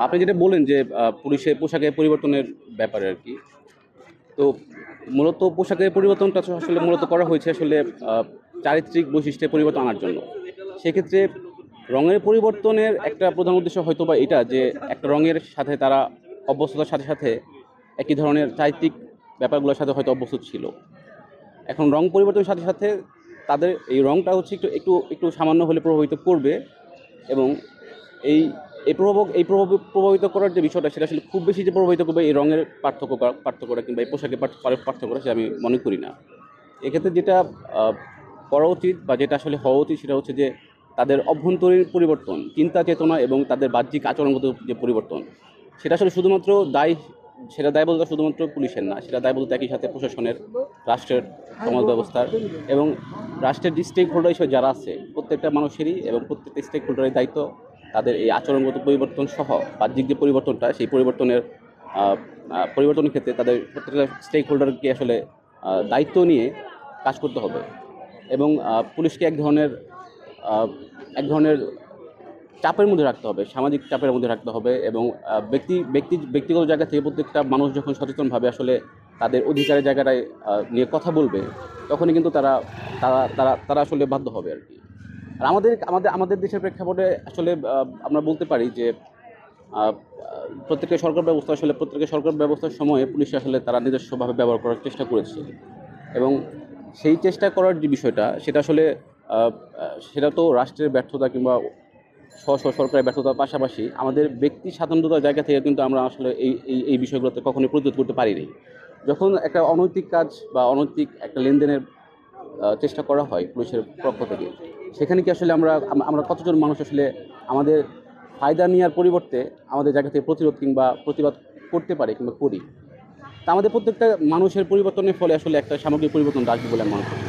আপনি যেটা বললেন যে পুলিশের পোশাকের পরিবর্তনের ব্যাপারে আর কি। তো মূলত পোশাকের পরিবর্তনটা তো আসলে মূলত করা হয়েছে আসলে চারিত্রিক বৈশিষ্ট্যে পরিবর্তন আনার জন্য। সেক্ষেত্রে রঙের পরিবর্তনের একটা প্রধান উদ্দেশ্য হয়তো বা এটা যে একটা রঙের সাথে তারা অভ্যস্ততার সাথে সাথে একই ধরনের চারিত্রিক ব্যাপারগুলোর সাথে হয়তো অভ্যস্ত ছিল। এখন রং পরিবর্তনের সাথে সাথে তাদের এই রংটা হচ্ছে একটু একটু একটু সামান্য হলে প্রভাবিত করবে। এবং এই প্রভাবিত করার যে বিষয়টা সেটা আসলে খুব বেশি যে প্রভাবিত করবে এই রঙের পার্থক্যটা কিংবা এই পোশাকের পার্থক্যটা সেটা আমি মনে করি না। এক্ষেত্রে যেটা করা উচিত বা যেটা আসলে হওয়া উচিত সেটা হচ্ছে যে তাদের অভ্যন্তরীণ পরিবর্তন, চিন্তা চেতনা এবং তাদের বাহ্যিক আচরণগত যে পরিবর্তন, সেটা আসলে শুধুমাত্র সেটা দায়বদ্ধতা শুধুমাত্র পুলিশের না, সেটা দায়বদ্ধতা একই সাথে প্রশাসনের, রাষ্ট্রের, সমাজ ব্যবস্থার এবং রাষ্ট্রের যে স্টেক হোল্ডার হিসেবে যারা আছে প্রত্যেকটা মানুষেরই এবং প্রত্যেকটা স্টেক হোল্ডারের দায়িত্ব তাদের এই আচরণগত পরিবর্তন সহ বাহ্যিক যে পরিবর্তনটা সেই পরিবর্তনের ক্ষেত্রে তাদের প্রত্যেকটা স্টেক হোল্ডারকে আসলে দায়িত্ব নিয়ে কাজ করতে হবে। এবং পুলিশকে আহ, এক ধরনের চাপের মধ্যে রাখতে হবে, সামাজিক চাপের মধ্যে রাখতে হবে। এবং ব্যক্তিগত জায়গা থেকে প্রত্যেকটা মানুষ যখন সচেতনভাবে আসলে তাদের অধিকারের জায়গাটায় নিয়ে কথা বলবে, তখনই কিন্তু তারা তারা তারা তারা আসলে বাধ্য হবে আর কি। আর আমাদের আমাদের আমাদের দেশের প্রেক্ষাপটে আসলে আমরা বলতে পারি যে আহ, প্রত্যেকের সরকার ব্যবস্থার সময়ে পুলিশ আসলে তারা নিজস্বভাবে ব্যবহার করার চেষ্টা করেছে। এবং সেই চেষ্টা করার যে বিষয়টা সেটা আসলে আহ, সেটা তো রাষ্ট্রের ব্যর্থতা কিংবা সরকারের ব্যর্থতার পাশাপাশি আমাদের ব্যক্তি স্বাতন্ত্র্যতার জায়গা থেকে কিন্তু আমরা আসলে এই বিষয়গুলোতে কখনোই প্রতিরোধ করতে পারিনি। যখন একটা অনৈতিক কাজ বা অনৈতিক একটা লেনদেনের চেষ্টা করা হয় পুলিশের পক্ষ থেকে, সেখানে কি আসলে আমরা কতজন মানুষ আসলে আমাদের ফায়দা নেওয়ার পরিবর্তে আমাদের জায়গা থেকে প্রতিরোধ কিংবা প্রতিবাদ করতে পারে কিংবা করি? তা আমাদের প্রত্যেকটা মানুষের পরিবর্তনের ফলে আসলে একটা সামগ্রিক পরিবর্তন আসবে বলে আমি মনে করি।